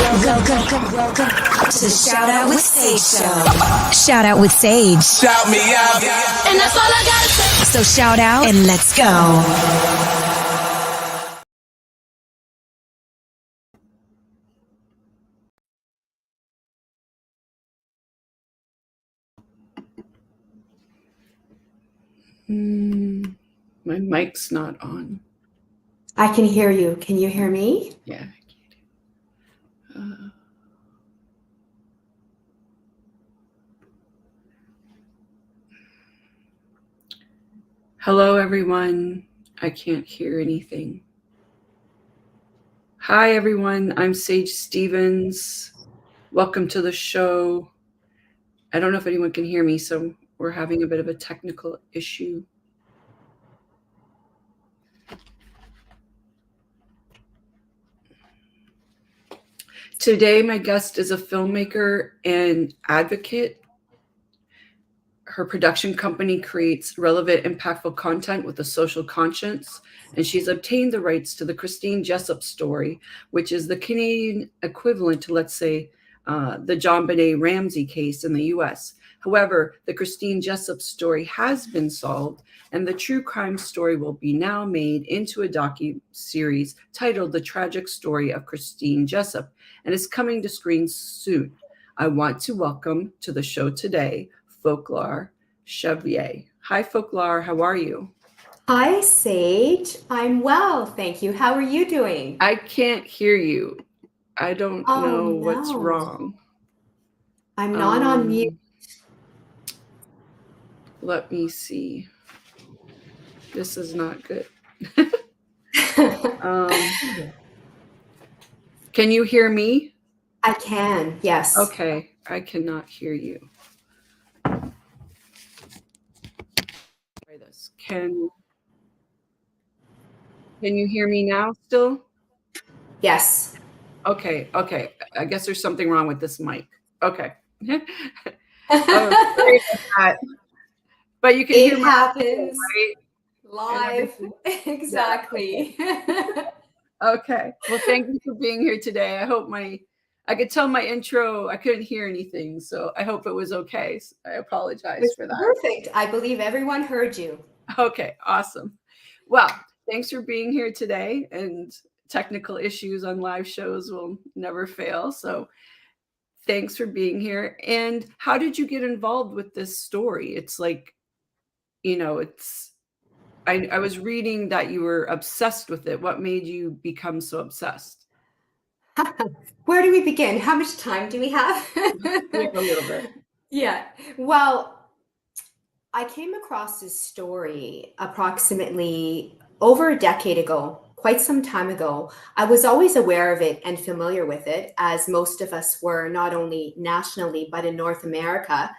Welcome to the Shout Out with Sage show. Shout Out with Sage. Shout me out. And that's all I gotta say. So shout out and let's go. My mic's not on. I can hear you. Can you hear me? Yeah, I can. Hello, everyone. I can't hear anything. Hi, everyone. I'm Sage Stevens. Welcome to the show. I don't know if anyone can hear me, so we're having a bit of a technical issue. Today, my guest is a filmmaker and advocate. Her production company creates relevant, impactful content with a social conscience, and she's obtained the rights to the Christine Jessup story, which is the Canadian equivalent to, let's say, the JonBenet Ramsey case in the US. However, the Christine Jessup story has been solved, and the true crime story will be now made into a docu-series titled The Tragic Story of Christine Jessup, and is coming to screens soon. I want to welcome to the show today, Folklore Chevier. Hi, Folklore. How are you? Hi, Sage. I'm well, thank you. How are you doing? I can't hear you. I don't know what's no. wrong. I'm not on mute. Let me see. This is not good. Can you hear me? I can, yes. Okay, I cannot hear you. Try this. Can you hear me now still? Yes. Okay. I guess there's something wrong with this mic. Okay. Sorry about that. But you can hear me. It happens, right? Live. Exactly. Okay. Well, thank you for being here today. I hope I could tell my intro, I couldn't hear anything, so I hope it was okay. I apologize for that. Perfect. I believe everyone heard you. Okay, awesome. Well, thanks for being here today, and technical issues on live shows will never fail, so thanks for being here. And how did you get involved with this story? It's like, I was reading that you were obsessed with it. What made you become so obsessed? Where do we begin? How much time do we have? We have a little bit. Yeah. Well, I came across this story approximately over a decade ago, quite some time ago. I was always aware of it and familiar with it, as most of us were, not only nationally, but in North America.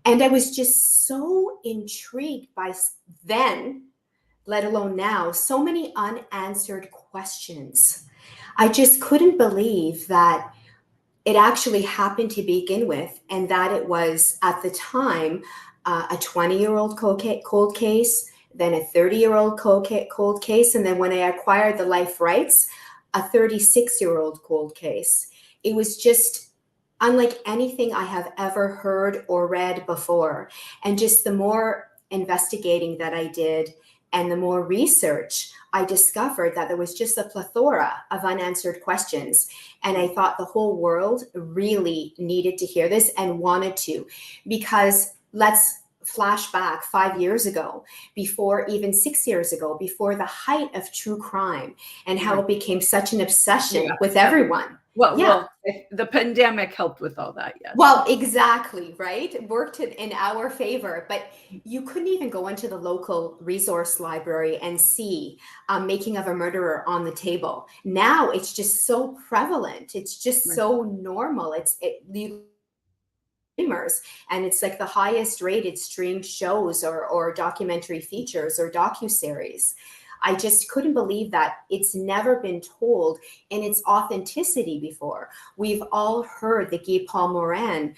And I was just so intrigued by then, let alone now, so many unanswered questions. I just couldn't believe that it actually happened to begin with, and that it was, at the time, a 20-year-old cold case, then a 30-year-old cold case, and then when I acquired the life rights, a 36-year-old cold case. It was just unlike anything I have ever heard or read before. And just the more investigating that I did and the more research, I discovered that there was just a plethora of unanswered questions. And I thought the whole world really needed to hear this and wanted to, because let's flash back 5 years ago, before even 6 years ago, before the height of true crime, and how it became such an obsession with everyone. Well, the pandemic helped with all that, yes. Well, exactly, right? It worked in our favor, but you couldn't even go into the local resource library and see Making of a Murderer on the table. Now it's just so prevalent. It's just so normal. Streamers, and it's like the highest rated streamed shows or documentary features or docuseries. I just couldn't believe that it's never been told in its authenticity before. We've all heard the Guy Paul Morin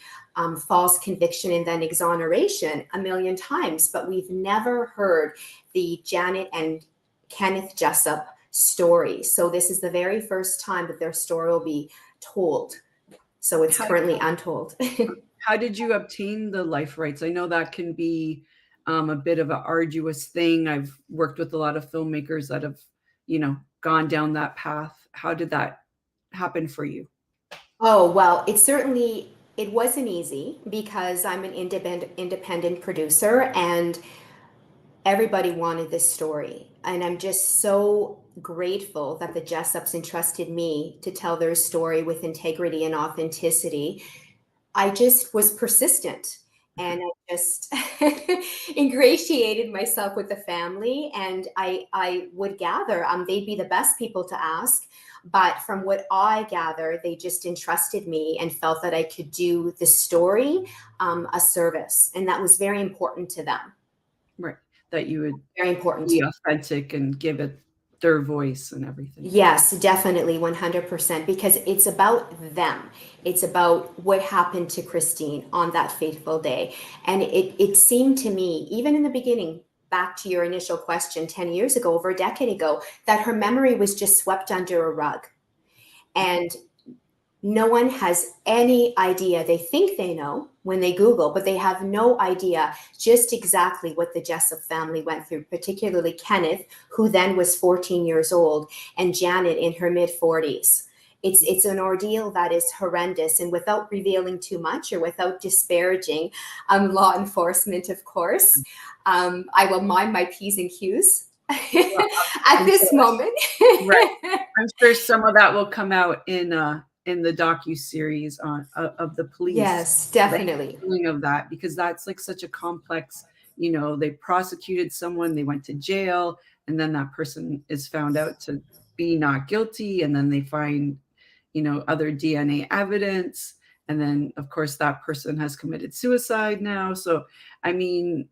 false conviction and then exoneration a million times, but we've never heard the Janet and Kenneth Jessup story. So this is the very first time that their story will be told. So it's currently untold. How did you obtain the life rights? I know that can be a bit of an arduous thing. I've worked with a lot of filmmakers that have, gone down that path. How did that happen for you? Oh, well, it wasn't easy because I'm an independent producer and everybody wanted this story. And I'm just so grateful that the Jessups entrusted me to tell their story with integrity and authenticity. I just was persistent and I just ingratiated myself with the family, and I would gather they'd be the best people to ask. But from what I gather, they just entrusted me and felt that I could do the story a service. And that was very important to them. Right. That you would Very important. be authentic and give it their voice and everything. Yes, definitely, 100%, because it's about them. It's about what happened to Christine on that fateful day. And it seemed to me, even in the beginning, back to your initial question 10 years ago, over a decade ago, that her memory was just swept under a rug. And no one has any idea. They think they know when they Google, but they have no idea just exactly what the Jessup family went through, particularly Kenneth, who then was 14 years old, and Janet in her mid-40s. It's an ordeal that is horrendous. And without revealing too much or without disparaging law enforcement, of course, I will mind my P's and Q's at this moment. Right. I'm sure some of that will come out in the docu-series of the police. Yes, definitely. Of that, because that's like such a complex, they prosecuted someone, they went to jail, and then that person is found out to be not guilty, and then they find, other DNA evidence. And then of course that person has committed suicide now. So, I mean,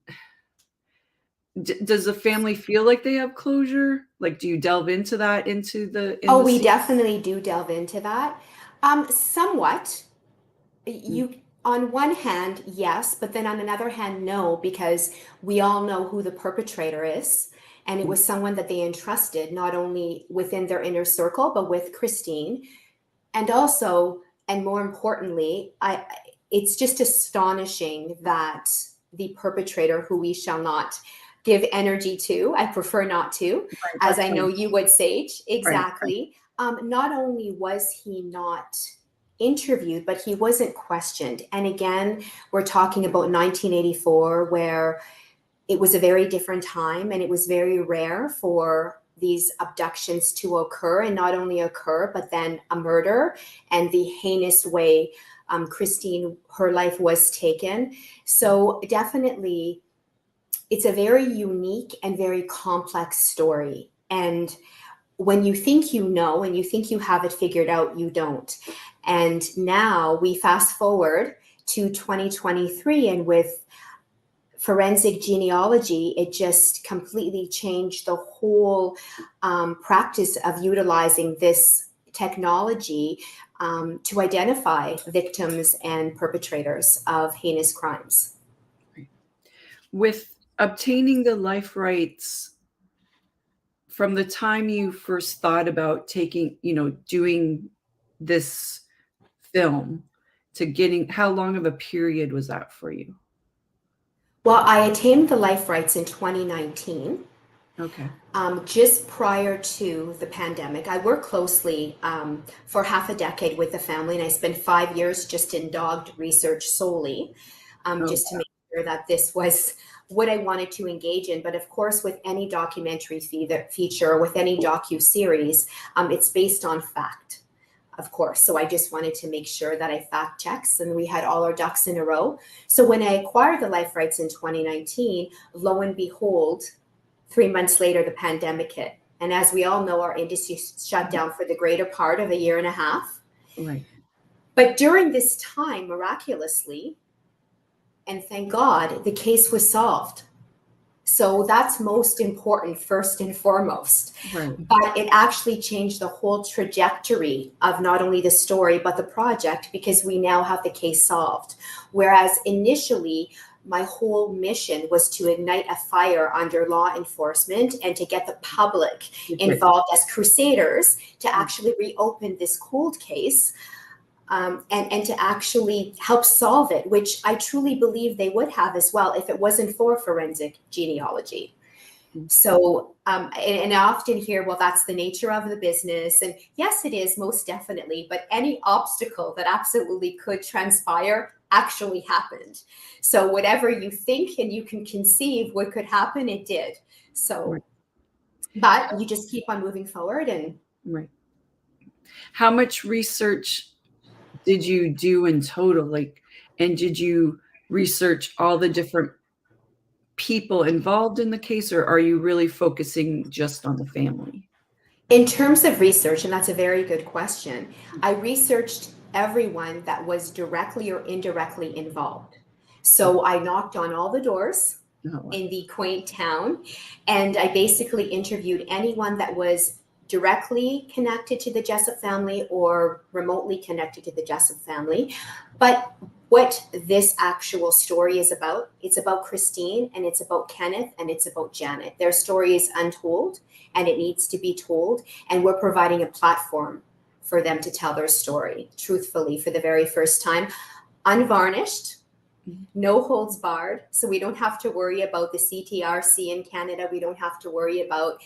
does the family feel like they have closure? Like, do you delve into that we definitely do delve into that. Somewhat. You, on one hand, yes, but then on another hand, no, because we all know who the perpetrator is. And it was someone that they entrusted, not only within their inner circle, but with Christine. And also, and more importantly, it's just astonishing that the perpetrator, who we shall not give energy to, I prefer not to, right, as I know you would, Sage, exactly. Right. Not only was he not interviewed, but he wasn't questioned. And again, we're talking about 1984, where it was a very different time, and it was very rare for these abductions to occur, and not only occur, but then a murder and the heinous way Christine, her life was taken. So definitely, it's a very unique and very complex story. And when you think you know and you think you have it figured out, you don't. And now we fast forward to 2023, and with forensic genealogy, it just completely changed the whole practice of utilizing this technology to identify victims and perpetrators of heinous crimes. With obtaining the life rights, from the time you first thought about doing this film to getting, how long of a period was that for you? Well, I attained the life rights in 2019. Okay. Just prior to the pandemic. I worked closely for half a decade with the family, and I spent 5 years just in dog research solely, just to make sure that this was what I wanted to engage in. But of course, with any documentary feature or with any docu-series, it's based on fact, of course. So I just wanted to make sure that I fact checks and we had all our ducks in a row. So when I acquired the life rights in 2019, lo and behold, 3 months later, the pandemic hit. And as we all know, our industry shut down for the greater part of a year and a half. Right. But during this time, miraculously, and thank God, the case was solved. So that's most important, first and foremost. Right. But it actually changed the whole trajectory of not only the story, but the project, because we now have the case solved. Whereas initially, my whole mission was to ignite a fire under law enforcement and to get the public involved as crusaders to actually reopen this cold case, and to actually help solve it, which I truly believe they would have as well if it wasn't for forensic genealogy. So, and I often hear, well, that's the nature of the business. And yes, it is, most definitely. But any obstacle that absolutely could transpire actually happened. So whatever you think and you can conceive what could happen, it did. So, but you just keep on moving forward. And right. How much research did you do in total? Like, and did you research all the different people involved in the case, or are you really focusing just on the family? In terms of research, and that's a very good question, I researched everyone that was directly or indirectly involved. So I knocked on all the doors in the quaint town, and I basically interviewed anyone that was directly connected to the Jessup family or remotely connected to the Jessup family. But what this actual story is about, it's about Christine and it's about Kenneth and it's about Janet. Their story is untold and it needs to be told. And we're providing a platform for them to tell their story truthfully for the very first time, unvarnished, no holds barred. So we don't have to worry about the CTRC in Canada. We don't have to worry about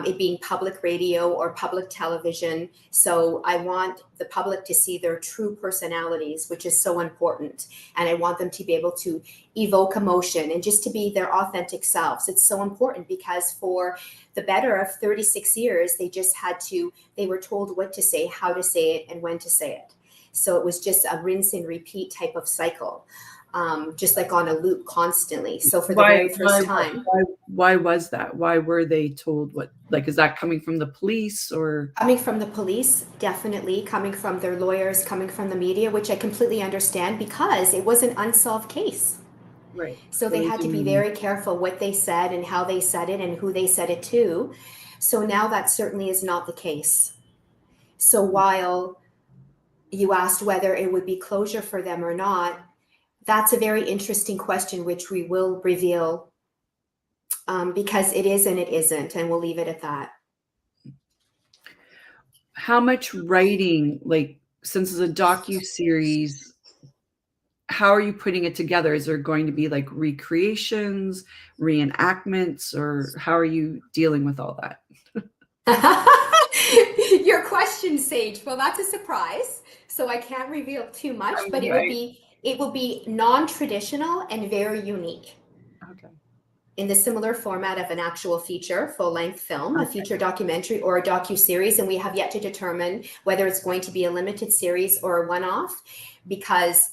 it being public radio or public television. So I want the public to see their true personalities, which is so important. And I want them to be able to evoke emotion and just to be their authentic selves. It's so important because for the better of 36 years, they were told what to say, how to say it, and when to say it. So it was just a rinse and repeat type of cycle. Just like on a loop constantly. So for the very first time. Why was that? Why were they told what? Like, is that coming from the police or? Coming from the police, definitely. Coming from their lawyers, coming from the media, which I completely understand because it was an unsolved case. Right. So they had to be very careful what they said and how they said it and who they said it to. So now that certainly is not the case. So while you asked whether it would be closure for them or not, that's a very interesting question, which we will reveal because it is and it isn't, and we'll leave it at that. How much writing, like since it's a docu-series, how are you putting it together? Is there going to be like recreations, reenactments, or how are you dealing with all that? Your question, Sage. Well, that's a surprise, so I can't reveal too much, but it will be non-traditional and very unique. Okay. In the similar format of an actual feature, full-length film, a feature documentary, or a docu-series, and we have yet to determine whether it's going to be a limited series or a one-off, because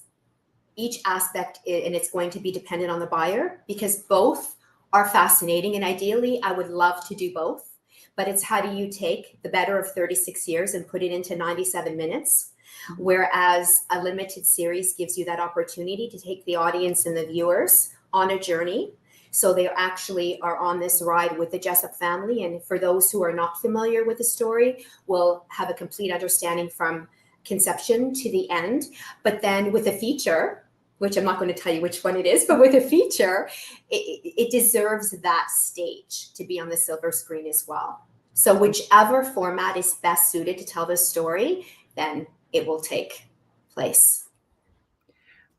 each aspect, and it's going to be dependent on the buyer, because both are fascinating, and ideally, I would love to do both, but it's how do you take the better of 36 years and put it into 97 minutes? Whereas a limited series gives you that opportunity to take the audience and the viewers on a journey. So they actually are on this ride with the Jessup family. And for those who are not familiar with the story, will have a complete understanding from conception to the end. But then with a feature, which I'm not going to tell you which one it is, but with a feature, it deserves that stage to be on the silver screen as well. So whichever format is best suited to tell the story, then it will take place.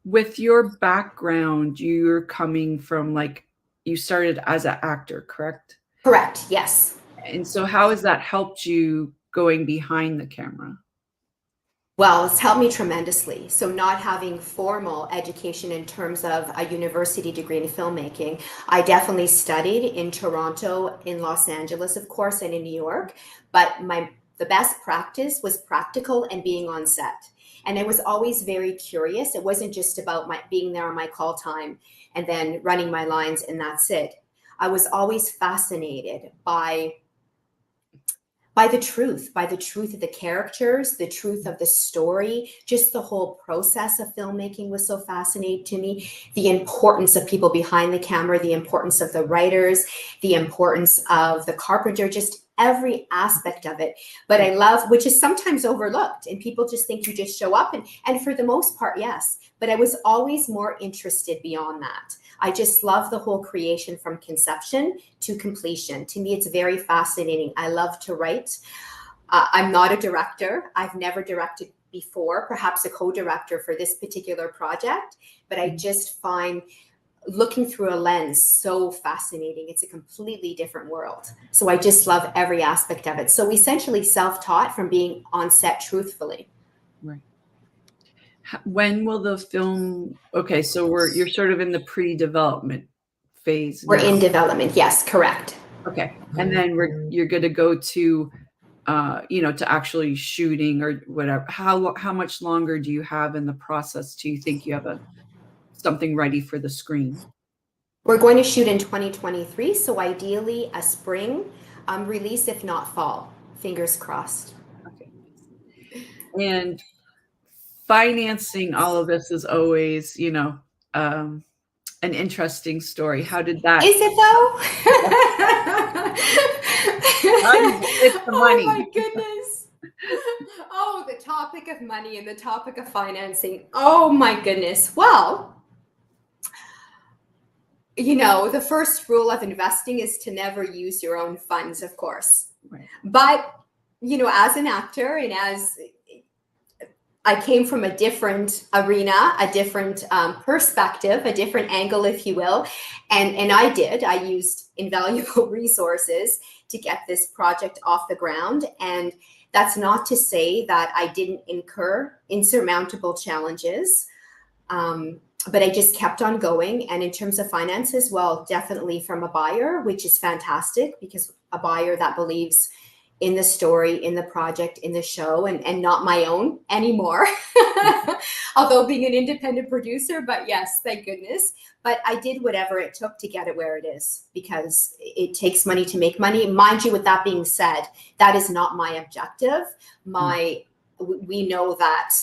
With your background, you're coming from like, you started as an actor, correct? Correct, yes. And so how has that helped you going behind the camera? Well, it's helped me tremendously. So not having formal education in terms of a university degree in filmmaking, I definitely studied in Toronto, in Los Angeles, of course, and in New York, but the best practice was practical and being on set. And I was always very curious. It wasn't just about being there on my call time and then running my lines and that's it. I was always fascinated by the truth of the characters, the truth of the story, just the whole process of filmmaking was so fascinating to me. The importance of people behind the camera, the importance of the writers, the importance of the carpenter, just every aspect of it. But I love, which is sometimes overlooked, and people just think you just show up, and for the most part, yes. But I was always more interested beyond that. I just love the whole creation from conception to completion. To me, it's very fascinating. I love to write. I'm not a director. I've never directed before, perhaps a co-director for this particular project, but I just find looking through a lens so fascinating. It's a completely different world. So I just love every aspect of it. So essentially self-taught from being on set truthfully. Right. When will the film, okay, so you're sort of in the pre-development phase. We're in development, yes, correct. Okay, and then you're going to go to, to actually shooting or whatever. How much longer do you have in the process? Do you think you have something ready for the screen? We're going to shoot in 2023, so ideally a spring release, if not fall. Fingers crossed. Okay. And financing all of this is always, an interesting story. How did that? Is it though? It's the money. Oh my goodness. Oh, the topic of money and the topic of financing. Oh my goodness. Well, the first rule of investing is to never use your own funds, of course. Right. But, as an actor and as I came from a different arena, a different perspective, a different angle, if you will. And I used invaluable resources to get this project off the ground. And that's not to say that I didn't incur insurmountable challenges, but I just kept on going. And in terms of finances, well, definitely from a buyer, which is fantastic, because a buyer that believes in the story, in the project, in the show, and not my own anymore. Although being an independent producer, but yes, thank goodness. But I did whatever it took to get it where it is, because it takes money to make money. Mind you, with that being said, that is not my objective. We know that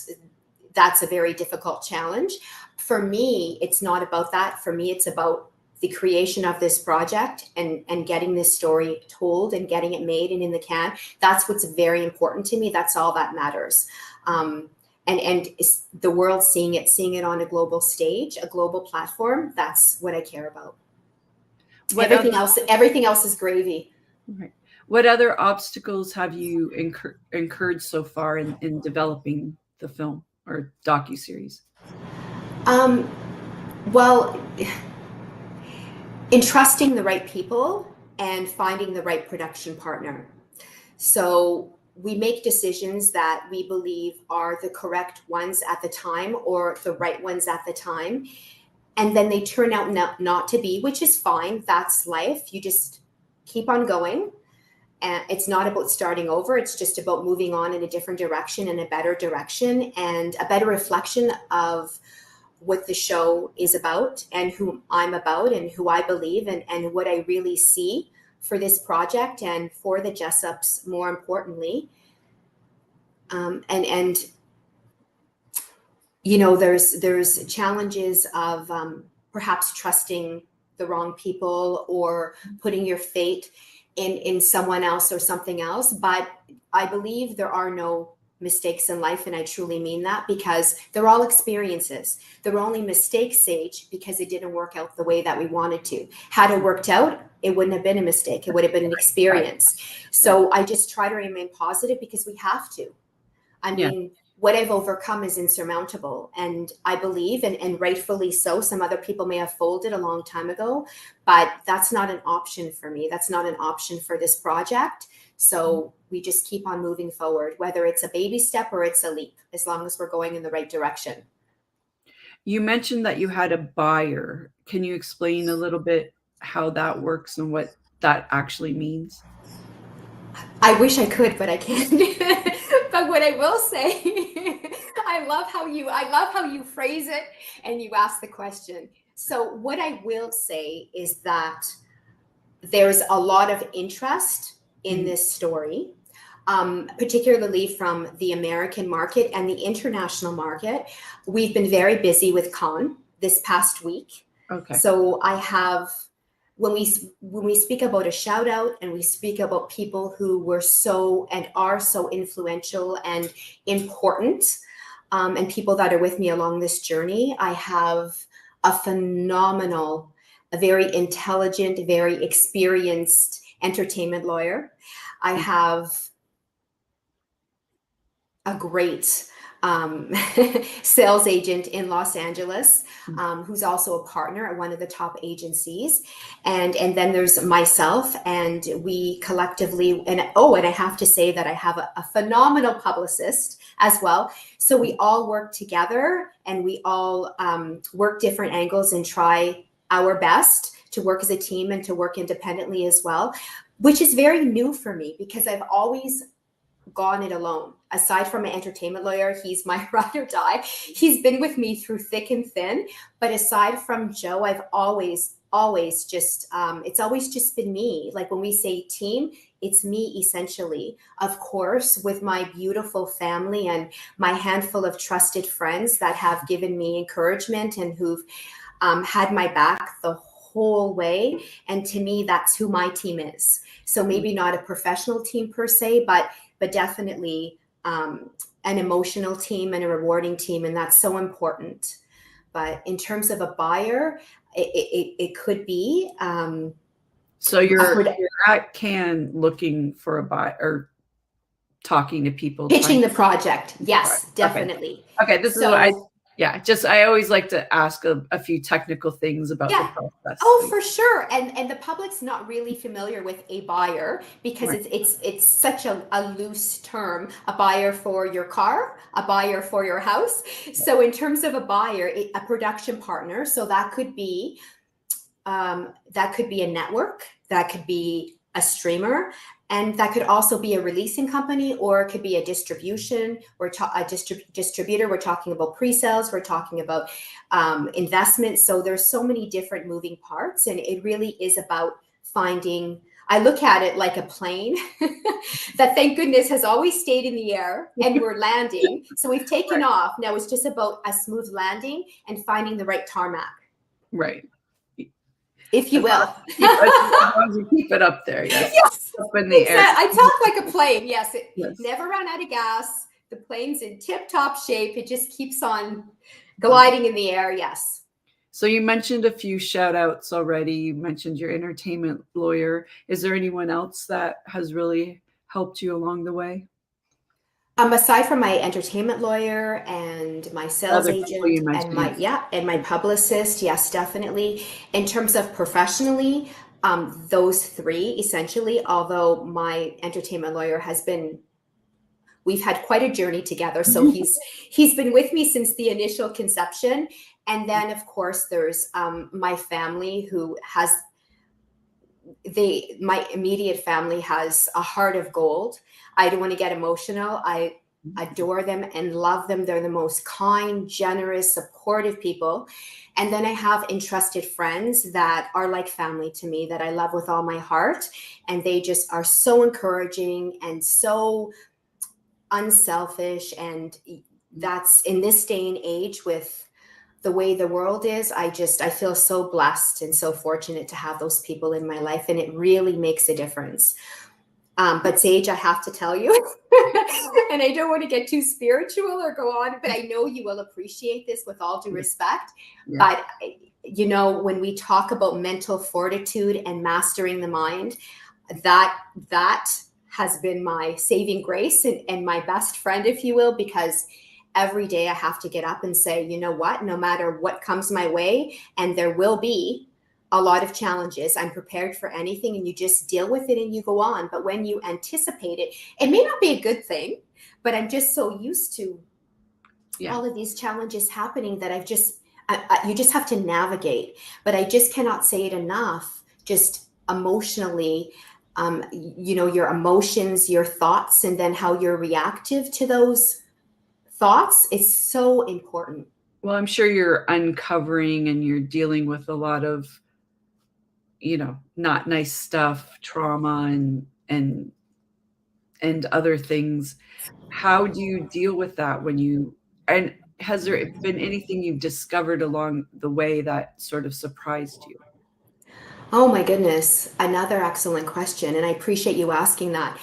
that's a very difficult challenge. For me, it's not about that. For me, it's about the creation of this project and getting this story told and getting it made and in the can. That's what's very important to me. That's all that matters. And the world seeing it on a global stage, a global platform, that's what I care about. Everything else is gravy. Right. What other obstacles have you incurred so far in developing the film or docuseries? Well, entrusting the right people and finding the right production partner. So we make decisions that we believe are the correct ones at the time or the right ones at the time. And then they turn out not to be, which is fine. That's life. You just keep on going. And it's not about starting over. It's just about moving on in a different direction, in a better direction, and a better reflection of what the show is about and who I'm about and who I believe and what I really see for this project and for the Jessups, more importantly. There's challenges of perhaps trusting the wrong people or putting your fate in someone else or something else. But I believe there are no mistakes in life, and I truly mean that, because they're all experiences. They're only mistakes, Sage, because it didn't work out the way that we wanted to. Had it worked out, it wouldn't have been a mistake. It would have been an experience. So I just try to remain positive because we have to. I mean, what I've overcome is insurmountable, and I believe, and rightfully so, some other people may have folded a long time ago, but that's not an option for me. That's not an option for this project. So we just keep on moving forward, whether it's a baby step or it's a leap, as long as we're going in the right direction. You mentioned that you had a buyer. Can you explain a little bit how that works and what that actually means? I wish I could, but I can't. But what I will say, I love how you phrase it and you ask the question. So what I will say is that there's a lot of interest in this story, particularly from the American market and the international market. We've been very busy with Cannes this past week. Okay. So I have when we speak about a shout out and we speak about people who were so and are so influential and important, and people that are with me along this journey, I have a phenomenal, a very intelligent, very experienced entertainment lawyer. I have a great sales agent in Los Angeles, who's also a partner at one of the top agencies. And then there's myself, and we collectively, and I have to say that I have a phenomenal publicist as well. So we all work together, and we all work different angles and try our best to work as a team and to work independently as well, which is very new for me because I've always gone it alone. Aside from my entertainment lawyer, he's my ride or die. He's been with me through thick and thin. But aside from Joe, I've always just, it's always just been me. Like when we say team, it's me essentially. Of course, with my beautiful family and my handful of trusted friends that have given me encouragement and who've had my back the whole way. And to me, that's who my team is. So maybe not a professional team per se, but definitely an emotional team and a rewarding team. And that's so important. But in terms of a buyer, it could be. So you're at Cannes looking for a buyer, or talking to people. Pitching the project. Yes, definitely. Okay. This is what I always like to ask a few technical things about the process. Oh, for sure. And the public's not really familiar with a buyer because it's such a loose term. A buyer for your car, a buyer for your house. So in terms of a buyer, a production partner, so that could be a network, that could be a streamer, and that could also be a releasing company, or it could be a distribution or a distributor. We're talking about pre-sales. We're talking about investments. So there's so many different moving parts, and it really is about finding. I look at it like a plane that, thank goodness, has always stayed in the air, and we're landing. So we've taken off. Now it's just about a smooth landing and finding the right tarmac. Right. If you will. As long as you keep it up there, yes. Up in the air. I talk like a plane, yes. It never ran out of gas. The plane's in tip-top shape. It just keeps on gliding in the air, yes. So you mentioned a few shout-outs already. You mentioned your entertainment lawyer. Is there anyone else that has really helped you along the way? Aside from my entertainment lawyer and my sales agent and my publicist, yes, definitely. In terms of professionally, those three essentially, although my entertainment lawyer we've had quite a journey together. So he's been with me since the initial conception. And then of course there's my family who has, my immediate family has a heart of gold. I don't want to get emotional. I adore them and love them. They're the most kind, generous, supportive people. And then I have entrusted friends that are like family to me, that I love with all my heart. And they just are so encouraging and so unselfish. And that's, in this day and age with the way the world is, I feel so blessed and so fortunate to have those people in my life. And it really makes a difference. But Sage, I have to tell you, and I don't want to get too spiritual or go on, but I know you will appreciate this with all due respect. Yeah. But, when we talk about mental fortitude and mastering the mind, that has been my saving grace and my best friend, if you will, because every day I have to get up and say, you know what, no matter what comes my way, and there will be a lot of challenges, I'm prepared for anything, and you just deal with it and you go on. But when you anticipate it, it may not be a good thing, but I'm just so used to all of these challenges happening that you just have to navigate. But I just cannot say it enough, just emotionally, your emotions, your thoughts, and then how you're reactive to those thoughts is so important. Well, I'm sure you're uncovering and you're dealing with a lot of not nice stuff, trauma and other things. How do you deal with that and has there been anything you've discovered along the way that sort of surprised you? Oh my goodness, another excellent question, and I appreciate you asking that.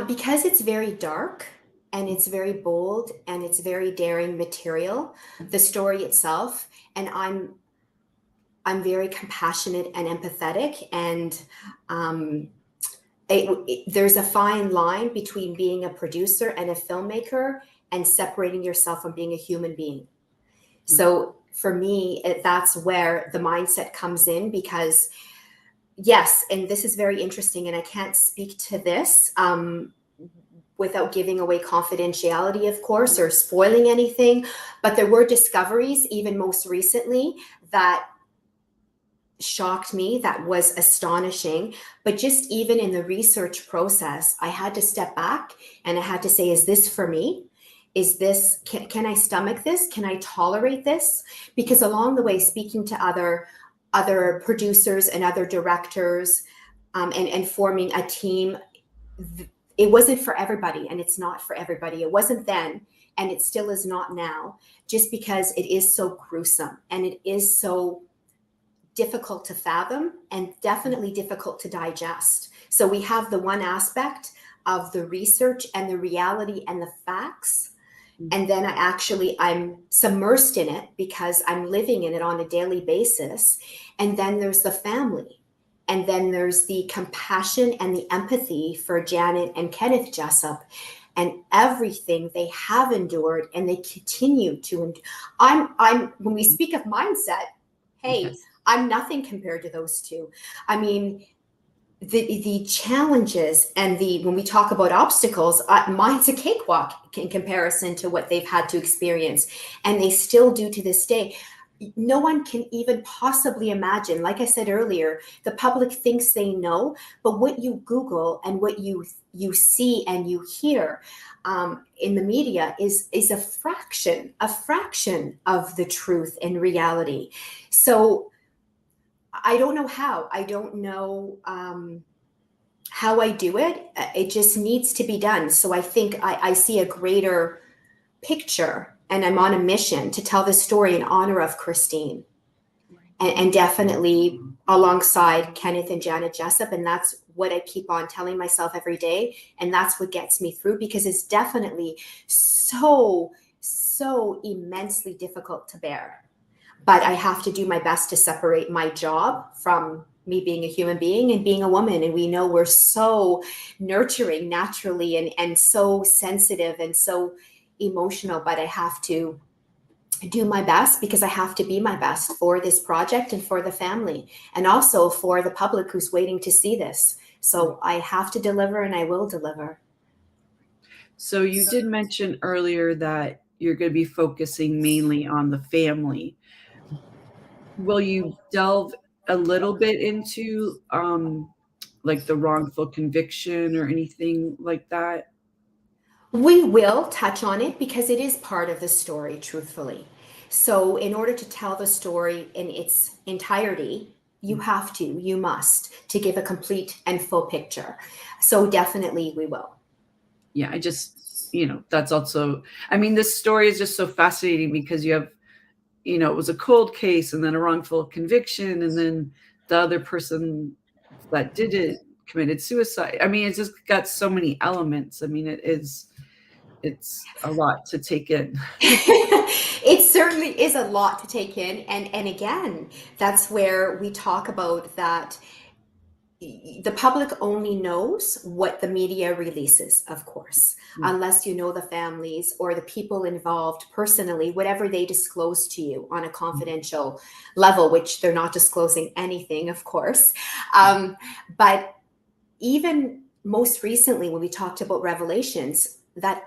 Because it's very dark and it's very bold and it's very daring material, the story itself, and I'm very compassionate and empathetic, and um, there's a fine line between being a producer and a filmmaker and separating yourself from being a human being. So for me, that's where the mindset comes in, because yes, and this is very interesting, and I can't speak to this without giving away confidentiality, of course, or spoiling anything. But there were discoveries, even most recently, that shocked me, that was astonishing. But just even in the research process, I had to step back and I had to say, is this for me? Is this, can I stomach this? Can I tolerate this? Because along the way, speaking to other producers and other directors, and forming a team, it wasn't for everybody, and it's not for everybody. It wasn't then, and it still is not now, just because it is so gruesome and it is so difficult to fathom and definitely difficult to digest. So we have the one aspect of the research and the reality and the facts. And then I'm submersed in it because I'm living in it on a daily basis. And then there's the family. And then there's the compassion and the empathy for Janet and Kenneth Jessup and everything they have endured and they continue to endure. When we speak of mindset, hey, yes. I'm nothing compared to those two. I mean, the challenges and when we talk about obstacles, mine's a cakewalk in comparison to what they've had to experience, and they still do to this day. No one can even possibly imagine. Like I said earlier, the public thinks they know, but what you Google and what you see and you hear in the media is a fraction of the truth and reality. So I don't know how. I don't know how I do it. It just needs to be done. So I think I see a greater picture, and I'm on a mission to tell this story in honor of Christine, and definitely alongside Kenneth and Janet Jessup. And that's what I keep on telling myself every day. And that's what gets me through, because it's definitely so immensely difficult to bear. But I have to do my best to separate my job from me being a human being and being a woman. And we know we're so nurturing naturally and so sensitive and so emotional, but I have to do my best because I have to be my best for this project and for the family, and also for the public who's waiting to see this. So I have to deliver, and I will deliver. So you did mention earlier that you're going to be focusing mainly on the family. Will you delve a little bit into like the wrongful conviction or anything like that? We will touch on it because it is part of the story, truthfully. So in order to tell the story in its entirety, you must to give a complete and full picture. So definitely we will. Yeah, I just, that's also, I mean, this story is just so fascinating because you have, it was a cold case and then a wrongful conviction, and then the other person that did it committed suicide. I mean, it's just got so many elements. I mean, it's a lot to take in. It certainly is a lot to take in. And again, that's where we talk about that the public only knows what the media releases, of course, unless you know the families or the people involved personally, whatever they disclose to you on a confidential level, which they're not disclosing anything, of course. But even most recently, when we talked about revelations, that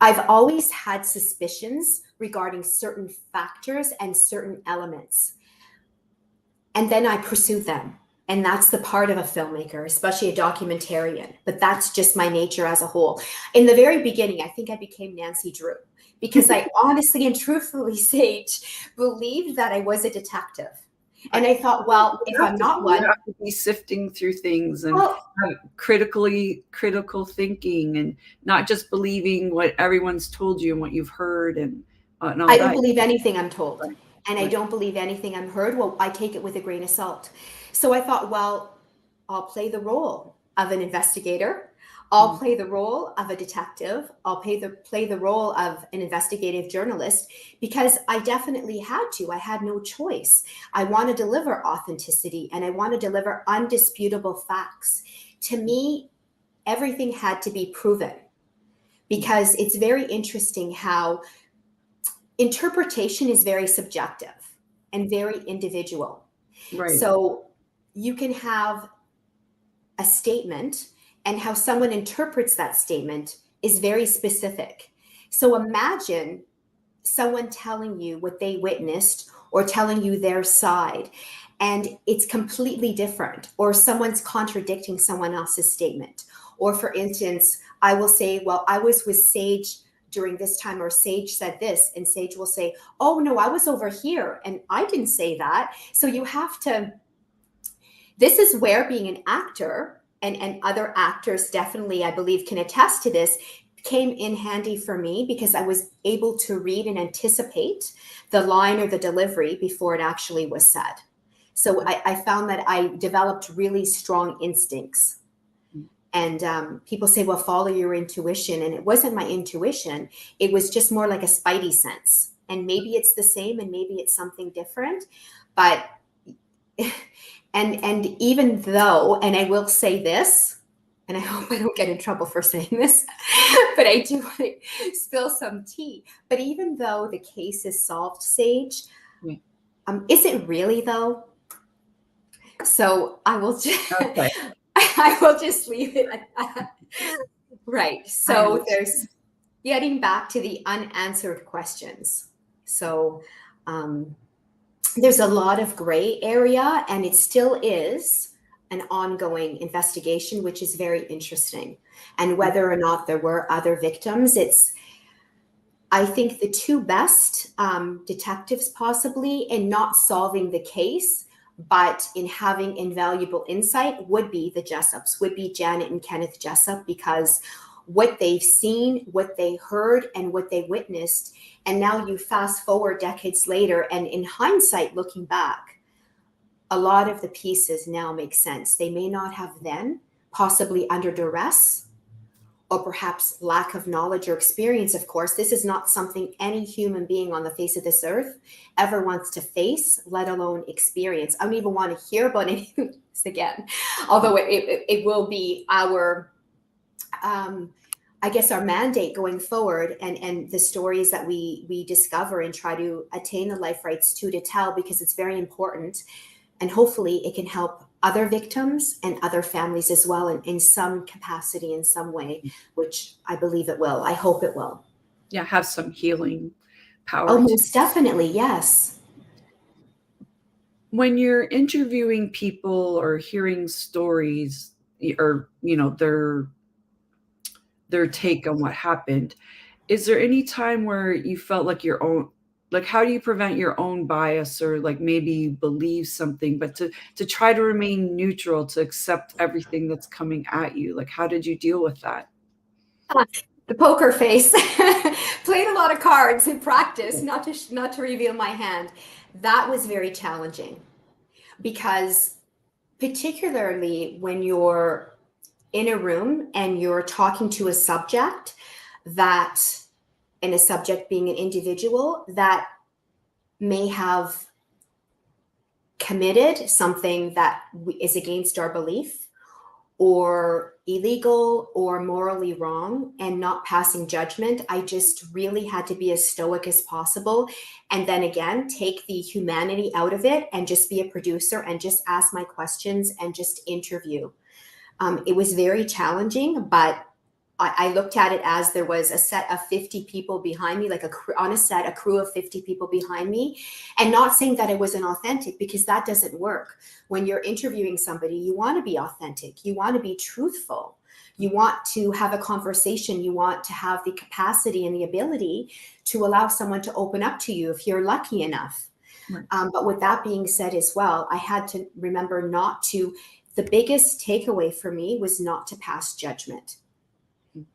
I've always had suspicions regarding certain factors and certain elements. And then I pursued them. And that's the part of a filmmaker, especially a documentarian. But that's just my nature as a whole. In the very beginning, I think I became Nancy Drew because I honestly and truthfully, Sage, believed that I was a detective. And I thought, well, if I'm not one, you have to be sifting through things and critical thinking, and not just believing what everyone's told you and what you've heard and all I don't believe anything I'm told. and I don't believe anything I'm heard, well, I take it with a grain of salt. So I thought, well, I'll play the role of an investigator. I'll play the role of a detective. I'll play the role of an investigative journalist, because I definitely had to. I had no choice. I want to deliver authenticity, and I want to deliver undisputable facts. To me, everything had to be proven, because it's very interesting how interpretation is very subjective and very individual. Right. So you can have a statement, and how someone interprets that statement is very specific. So imagine someone telling you what they witnessed or telling you their side, and it's completely different, or someone's contradicting someone else's statement. Or for instance, I will say, well, I was with Sage during this time, or Sage said this, and Sage will say, oh no, I was over here and I didn't say that. So you have to, this is where being an actor, and other actors definitely, I believe, can attest to this, came in handy for me, because I was able to read and anticipate the line or the delivery before it actually was said. So I found that I developed really strong instincts. And people say, well, follow your intuition. And it wasn't my intuition. It was just more like a spidey sense. And maybe it's the same, and maybe it's something different. But, and even though, and I will say this, and I hope I don't get in trouble for saying this, but I do want to spill some tea. But even though the case is solved, Sage, is it really though? So I will just... Okay. I will just leave it at that. Right. So there's getting back to the unanswered questions. So there's a lot of gray area, and it still is an ongoing investigation, which is very interesting. And whether or not there were other victims, I think the two best detectives possibly in not solving the case, but in having invaluable insight, would be the Jessups, would be Janet and Kenneth Jessup, because what they've seen, what they heard, and what they witnessed. And now you fast forward decades later, and in hindsight, looking back, a lot of the pieces now make sense. They may not have then, possibly under duress, or perhaps lack of knowledge or experience. Of course, this is not something any human being on the face of this earth ever wants to face, let alone experience. I don't even want to hear about anything again, although it will be our, I guess, our mandate going forward, and the stories that we discover and try to attain the life rights to tell, because it's very important. And hopefully it can help other victims and other families as well, in some capacity, in some way, which I believe it will. I hope it will. Yeah, have some healing power. Oh, most definitely, yes. When you're interviewing people or hearing stories, or their take on what happened, is there any time where you felt like your own, like, how do you prevent your own bias, or like maybe you believe something, but to try to remain neutral, to accept everything that's coming at you? Like, how did you deal with that? The poker face. Played a lot of cards in practice, not to reveal my hand. That was very challenging, because particularly when you're in a room and you're talking to a subject and a subject being an individual that may have committed something that is against our belief, or illegal, or morally wrong, and not passing judgment. I just really had to be as stoic as possible. And then again, take the humanity out of it and just be a producer and just ask my questions and just interview. It was very challenging, but I looked at it as there was a set of 50 people behind me, like a crew of 50 people behind me, and not saying that it wasn't authentic, because that doesn't work. When you're interviewing somebody, you want to be authentic. You want to be truthful. You want to have a conversation. You want to have the capacity and the ability to allow someone to open up to you if you're lucky enough. Right. But with that being said as well, I had to remember the biggest takeaway for me was not to pass judgment.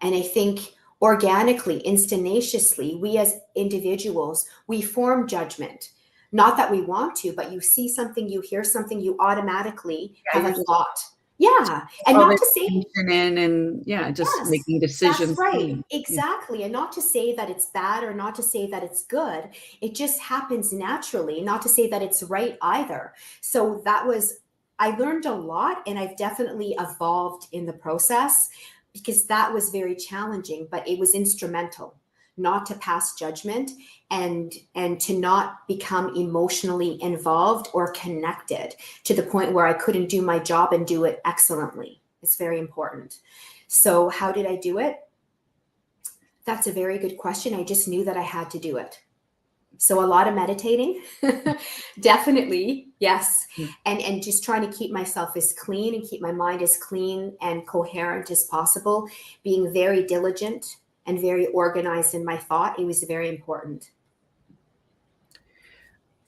And I think organically, instantaneously, we as individuals, we form judgment. Not that we want to, but you see something, you hear something, you automatically have a you're just thought. Yeah. And all not the to say, information in and just yes, making decisions. that's right. Yeah. Exactly. And not to say that it's bad or not to say that it's good. It just happens naturally, not to say that it's right either. So I learned a lot, and I've definitely evolved in the process, because that was very challenging, but it was instrumental not to pass judgment and to not become emotionally involved or connected to the point where I couldn't do my job and do it excellently. It's very important. So how did I do it? That's a very good question. I just knew that I had to do it. So a lot of meditating, definitely, yes. And just trying to keep myself as clean and keep my mind as clean and coherent as possible, being very diligent and very organized in my thought. It was very important.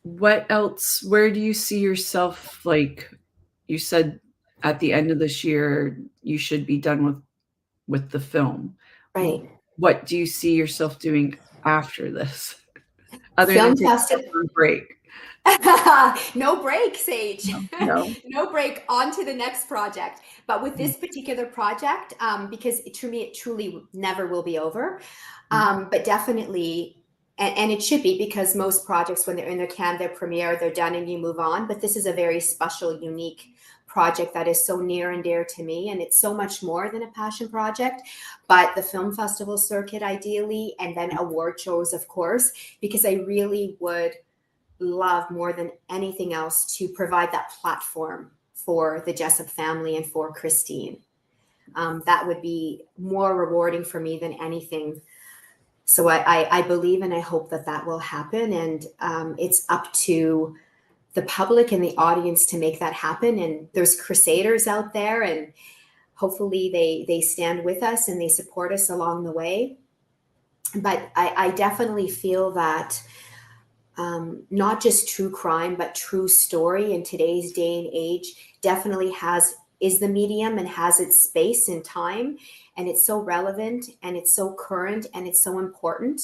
What else, where do you see yourself, like you said at the end of this year, you should be done with the film. Right. What do you see yourself doing after this? Other Film than taking festival. a break? No break, Sage. No. No break. On to the next project. But with this particular project, because to me, it truly never will be over. But definitely, and it should be, because most projects, when they're in their premiere, they're done and you move on. But this is a very special, unique project that is so near and dear to me. And it's so much more than a passion project, but the film festival circuit ideally, and then award shows, of course, because I really would love more than anything else to provide that platform for the Jessup family and for Christine. That would be more rewarding for me than anything. So I believe and I hope that will happen. And it's up to the public and the audience to make that happen. And there's crusaders out there, and hopefully they stand with us and they support us along the way. But I definitely feel that not just true crime, but true story in today's day and age definitely is the medium and has its space in time. And it's so relevant and it's so current and it's so important.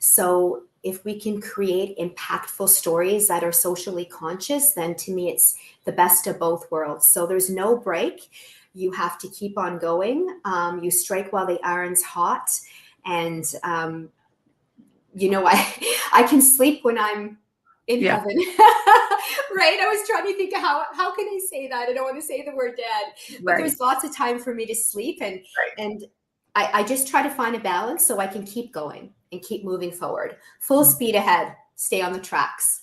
So if we can create impactful stories that are socially conscious, then to me, it's the best of both worlds. So there's no break. You have to keep on going. You strike while the iron's hot. And, I can sleep when I'm in heaven. Right? I was trying to think of how can I say that? I don't want to say the word dead, but there's lots of time for me to sleep. And I just try to find a balance so I can keep going and keep moving forward. Full speed ahead, stay on the tracks.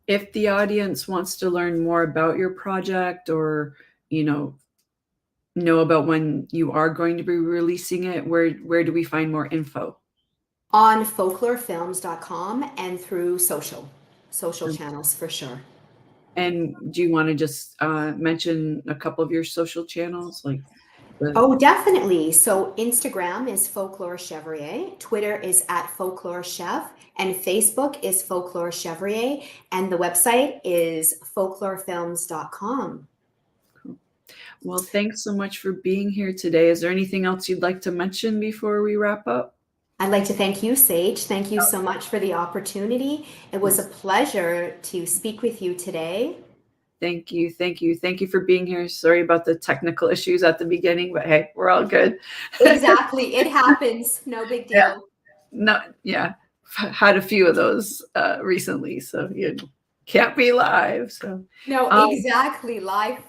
If the audience wants to learn more about your project, or, know about when you are going to be releasing it, where do we find more info? On folklorefilms.com and through social channels for sure. And do you want to just mention a couple of your social channels? Oh, definitely. So Instagram is Folklore Chevrier, Twitter is @FolkloreChev, and Facebook is Folklore Chevrier, and the website is folklorefilms.com. Cool. Well, thanks so much for being here today. Is there anything else you'd like to mention before we wrap up? I'd like to thank you, Sage. Thank you so much for the opportunity. It was a pleasure to speak with you today. Thank you. Thank you. Thank you for being here. Sorry about the technical issues at the beginning, but hey, we're all good. Exactly. It happens. No big deal. Had a few of those recently, so you can't be live. So no, exactly. Live,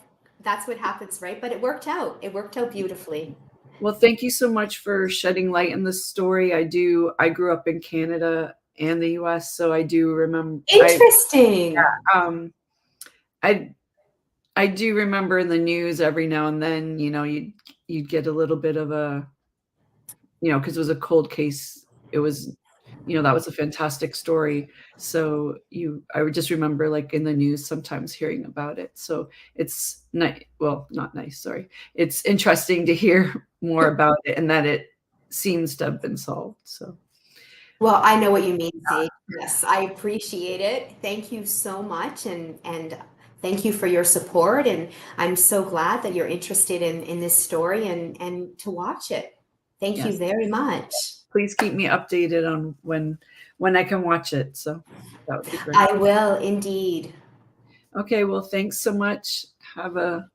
that's what happens, right? But it worked out. It worked out beautifully. Well, thank you so much for shedding light in this story. I grew up in Canada and the US, so I do remember. Interesting. I do remember in the news every now and then, you'd get a little bit of a, because it was a cold case. It was, that was a fantastic story. So I would just remember, like, in the news sometimes hearing about it. So it's nice. Well, not nice. Sorry. It's interesting to hear more about it and that it seems to have been solved. So. Well, I know what you mean, Sage. Yes, I appreciate it. Thank you so much. And thank you for your support. And I'm so glad that you're interested in this story and to watch it. Thank you very much. Please keep me updated on when when I can watch it. So that would be great. I will indeed. Okay, well, thanks so much. Have a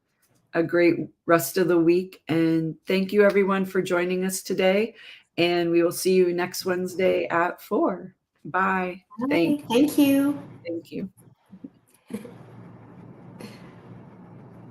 great rest of the week. And thank you, everyone, for joining us today. And we will see you next Wednesday at 4. Bye. Thank you. Thank you.